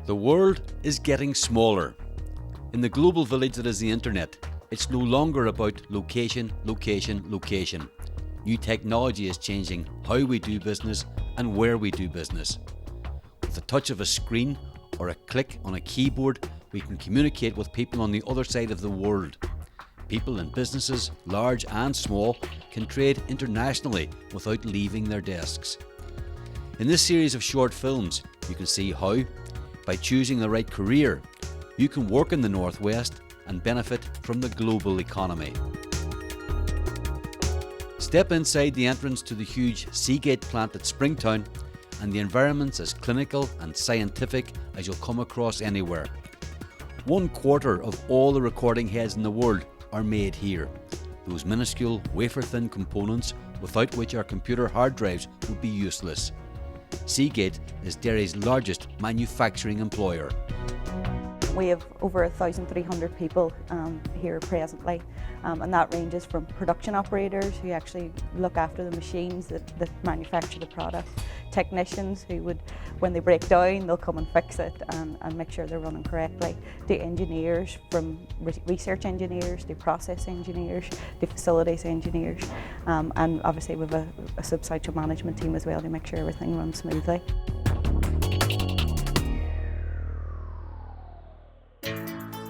The world is getting smaller. In the global village that is the internet, it's no longer about location, location, location. New technology is changing how we do business and where we do business. With the touch of a screen or a click on a keyboard, we can communicate with people on the other side of the world. People and businesses, large and small, can trade internationally without leaving their desks. In this series of short films, you can see how, by choosing the right career, you can work in the Northwest and benefit from the global economy. Step inside the entrance to the huge Seagate plant at Springtown, and the environment's as clinical and scientific as you'll come across anywhere. 1/4 of all the recording heads in the world are made here. Those minuscule wafer-thin components without which our computer hard drives would be useless. Seagate is Derry's largest manufacturing employer. We have over 1,300 people here presently, and that ranges from production operators who actually look after the machines that manufacture the product, technicians who would, when they break down, they'll come and fix it and make sure they're running correctly, to engineers, from research engineers to process engineers to facilities engineers, and obviously we have a substantial management team as well to make sure everything runs smoothly.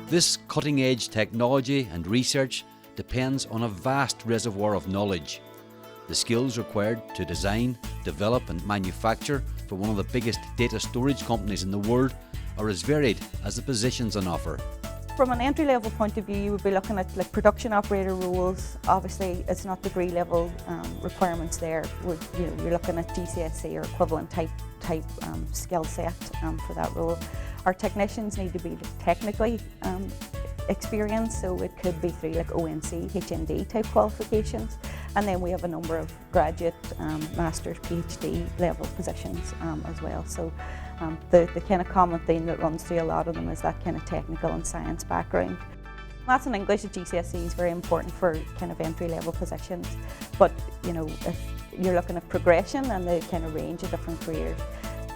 This cutting-edge technology and research depends on a vast reservoir of knowledge. The skills required to design, develop and manufacture for one of the biggest data storage companies in the world are as varied as the positions on offer. From an entry-level point of view, you would be looking at production operator roles. Obviously, it's not degree-level requirements there. You're looking at GCSE or equivalent type skill set for that role. Our technicians need to be technically experienced, so it could be through ONC, HND type qualifications. And then we have a number of graduate, master's, PhD level positions as well. So the kind of common theme that runs through a lot of them is that kind of technical and science background. Maths and English at GCSE is very important for kind of entry-level positions, but if you're looking at progression and the kind of range of different careers,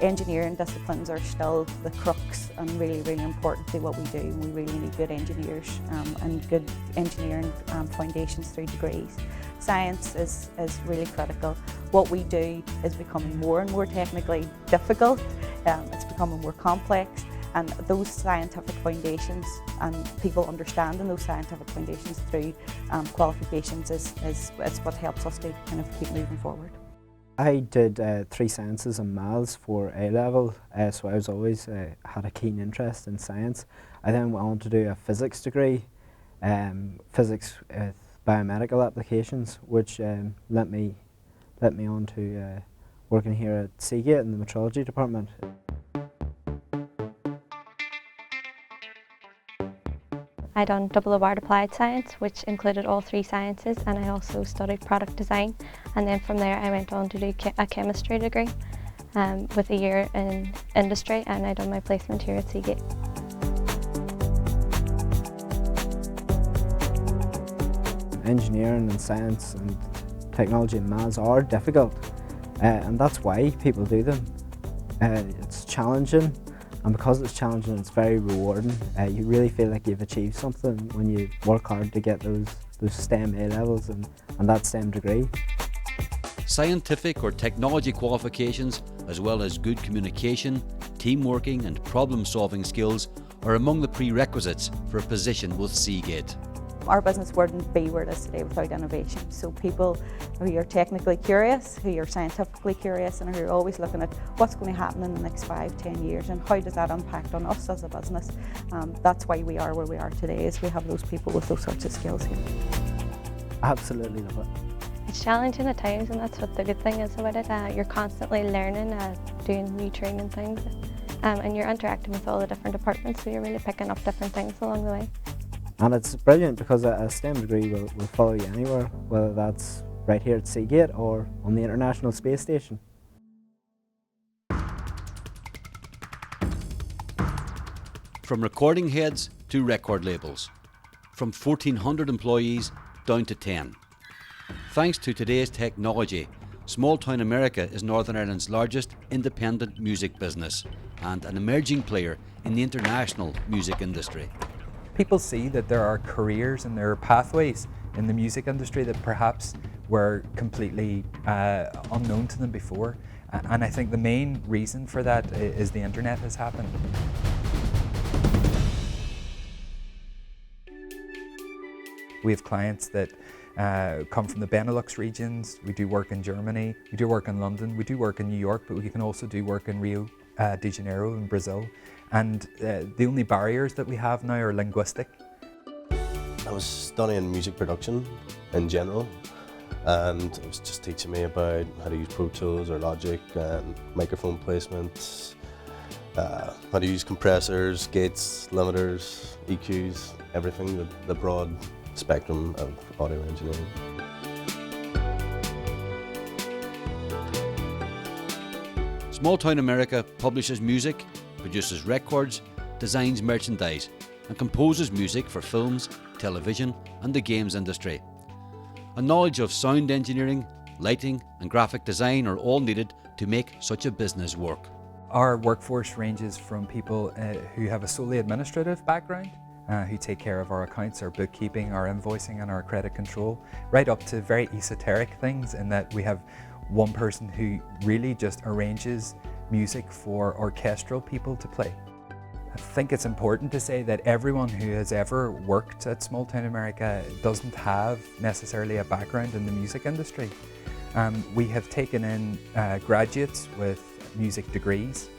engineering disciplines are still the crux and really, really important to what we do. We really need good engineers and good engineering foundations through degrees. Science is really critical. What we do is becoming more and more technically difficult. It's becoming more complex, and those scientific foundations and people understanding those scientific foundations through qualifications is what helps us to kind of keep moving forward. I did 3 sciences and maths for A-level, so I was always had a keen interest in science. I then went on to do a physics degree, physics with biomedical applications, which led me on to working here at Seagate in the metrology department. I done double award applied science, which included all 3 sciences, and I also studied product design. And then from there I went on to do a chemistry degree with a year in industry, and I done my placement here at Seagate. Engineering and science and technology and maths are difficult, and that's why people do them. It's challenging. And because it's challenging, it's very rewarding. You really feel like you've achieved something when you work hard to get those STEM A-levels and that STEM degree. Scientific or technology qualifications, as well as good communication, teamworking and problem-solving skills are among the prerequisites for a position with Seagate. Our business wouldn't be where it is today without innovation. So people who are technically curious, who are scientifically curious, and who are always looking at what's going to happen in the next 5-10 years and how does that impact on us as a business. That's why we are where we are today, is we have those people with those sorts of skills here. Absolutely love it. It's challenging at times, and that's what the good thing is about it. You're constantly learning, doing new training things, and you're interacting with all the different departments, so you're really picking up different things along the way. And it's brilliant because a STEM degree will follow you anywhere, whether that's right here at Seagate or on the International Space Station. From recording heads to record labels, from 1,400 employees down to 10. Thanks to today's technology, Small Town America is Northern Ireland's largest independent music business and an emerging player in the international music industry. People see that there are careers and there are pathways in the music industry that perhaps were completely unknown to them before. And I think the main reason for that is the internet has happened. We have clients that come from the Benelux regions. We do work in Germany, we do work in London, we do work in New York, but we can also do work in Rio de Janeiro in Brazil. And the only barriers that we have now are linguistic. I was studying music production in general, and it was just teaching me about how to use Pro Tools or Logic and microphone placements, how to use compressors, gates, limiters, EQs, everything, the broad spectrum of audio engineering. Small Town America publishes music, produces records, designs merchandise, and composes music for films, television, and the games industry. A knowledge of sound engineering, lighting, and graphic design are all needed to make such a business work. Our workforce ranges from people who have a solely administrative background, who take care of our accounts, our bookkeeping, our invoicing, and our credit control, right up to very esoteric things in that we have one person who really just arranges music for orchestral people to play. I think it's important to say that everyone who has ever worked at Small Town America doesn't have necessarily a background in the music industry. We have taken in graduates with music degrees.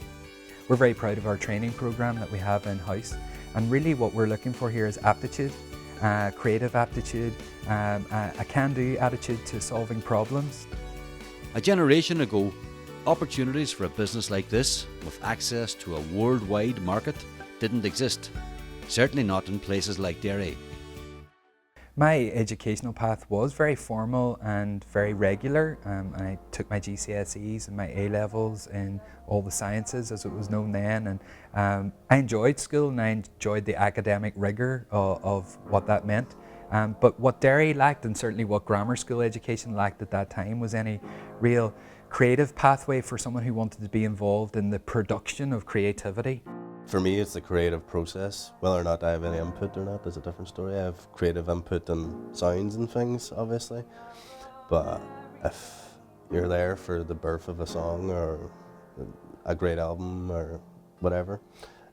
We're very proud of our training program that we have in-house, and really what we're looking for here is aptitude, creative aptitude, a can-do attitude to solving problems. A generation ago, opportunities for a business like this, with access to a worldwide market, didn't exist. Certainly not in places like Derry. My educational path was very formal and very regular. I took my GCSEs and my A-levels in all the sciences as it was known then, and I enjoyed school and I enjoyed the academic rigour of what that meant. But what Derry lacked, and certainly what grammar school education lacked at that time, was any real creative pathway for someone who wanted to be involved in the production of creativity. For me, it's the creative process. Whether or not I have any input or not is a different story. I have creative input and sounds and things, obviously. But if you're there for the birth of a song or a great album or whatever,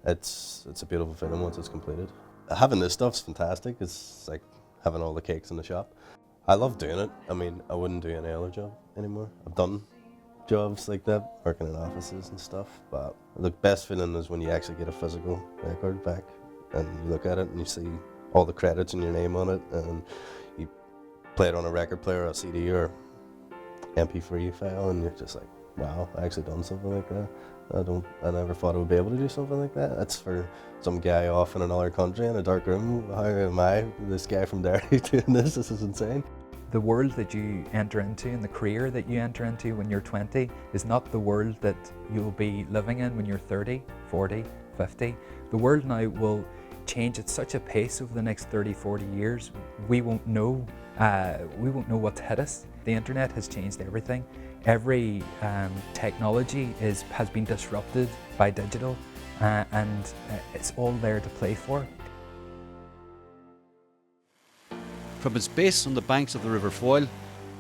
it's a beautiful feeling once it's completed. Having this stuff's fantastic. It's like having all the cakes in the shop. I love doing it. I mean, I wouldn't do any other job anymore. I've done jobs like that, working in offices and stuff, but the best feeling is when you actually get a physical record back and you look at it and you see all the credits and your name on it, and you play it on a record player, a CD or MP3 file, and you're just like, wow, I actually done something like that. I never thought I would be able to do something like that. That's for some guy off in another country in a dark room. How am I, this guy from Derry, doing this? This is insane. The world that you enter into and the career that you enter into when you're 20 is not the world that you'll be living in when you're 30, 40, 50. The world now will change at such a pace over the next 30, 40 years. We won't know what's hit us. The internet has changed everything. Every technology has been disrupted by digital, and it's all there to play for. From its base on the banks of the River Foyle,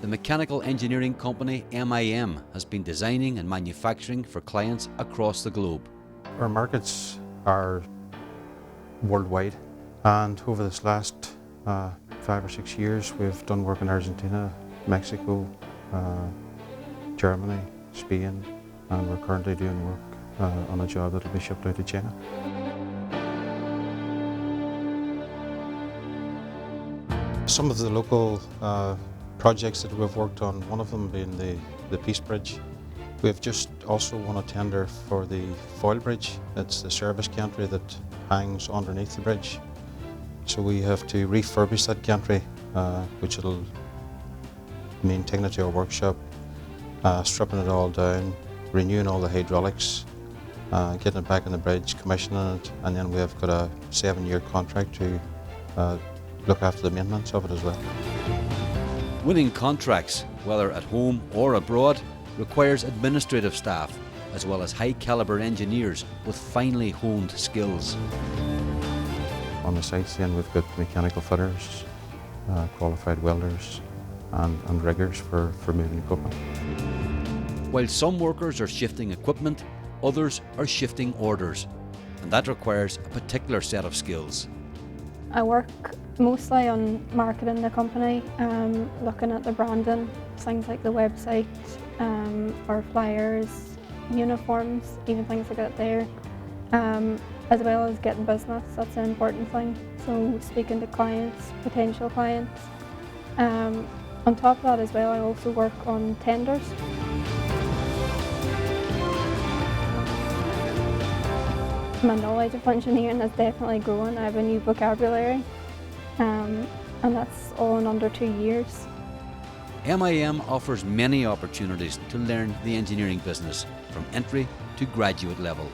the mechanical engineering company MIM has been designing and manufacturing for clients across the globe. Our markets are worldwide, and over this last 5 or 6 years we've done work in Argentina, Mexico, Germany, Spain, and we're currently doing work on a job that will be shipped out to China. Some of the local projects that we've worked on, one of them being the Peace Bridge. We've just also won a tender for the Foyle Bridge. It's the service gantry that hangs underneath the bridge. So we have to refurbish that gantry, which will mean taking it to our workshop, stripping it all down, renewing all the hydraulics, getting it back on the bridge, commissioning it, and then we have got a 7-year contract to look after the maintenance of it as well. Winning contracts whether at home or abroad, requires administrative staff, as well as high calibre engineers with finely honed skills. On the sites then we've got mechanical fitters, qualified welders and riggers for moving equipment. While some workers are shifting equipment, others are shifting orders, and that requires a particular set of skills. I work mostly on marketing the company, looking at the branding, things like the website, our flyers, uniforms, even things like that there, as well as getting business. That's an important thing. So speaking to clients, potential clients. On top of that as well, I also work on tenders. My knowledge of engineering is definitely growing. I have a new vocabulary, and that's all in under 2 years. MIM offers many opportunities to learn the engineering business from entry to graduate level.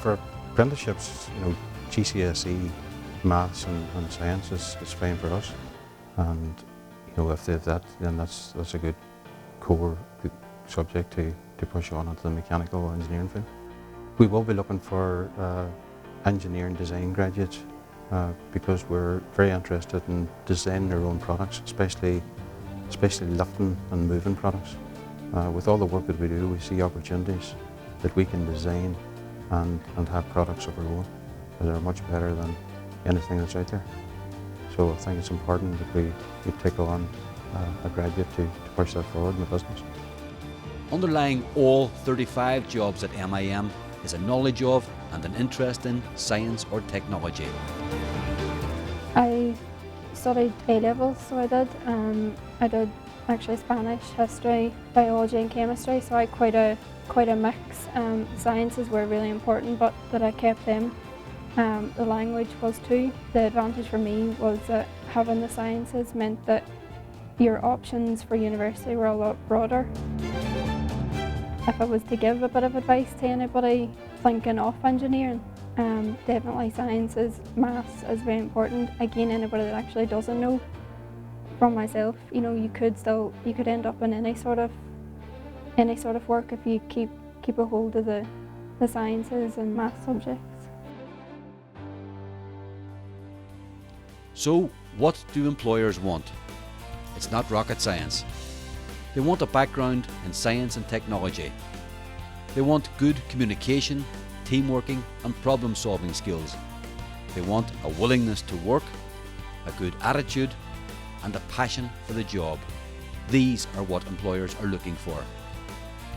For apprenticeships, GCSE, maths and science is fine for us, and if they have that, then that's a good core subject to push on into the mechanical engineering field. We will be looking for engineering design graduates because we're very interested in designing our own products, especially lifting and moving products. With all the work that we do, we see opportunities that we can design and have products of our own that are much better than anything that's out there. So I think it's important that we take on a graduate to push that forward in the business. Underlying all 35 jobs at MIM is a knowledge of and an interest in science or technology. I studied A-levels, so I did. I did actually Spanish, history, biology and chemistry, so I had quite a mix. Sciences were really important, but that I kept them. The language was too. The advantage for me was that having the sciences meant that your options for university were a lot broader. If I was to give a bit of advice to anybody thinking of engineering, definitely sciences, maths is very important. Again, anybody that actually doesn't know, from myself, you could end up in any sort of work if you keep a hold of the sciences and math subjects. So, what do employers want? It's not rocket science. They want a background in science and technology. They want good communication, teamworking and problem-solving skills. They want a willingness to work, a good attitude and a passion for the job. These are what employers are looking for.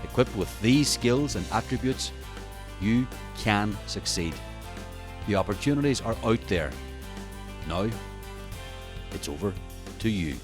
Equipped with these skills and attributes, you can succeed. The opportunities are out there. Now, it's over to you.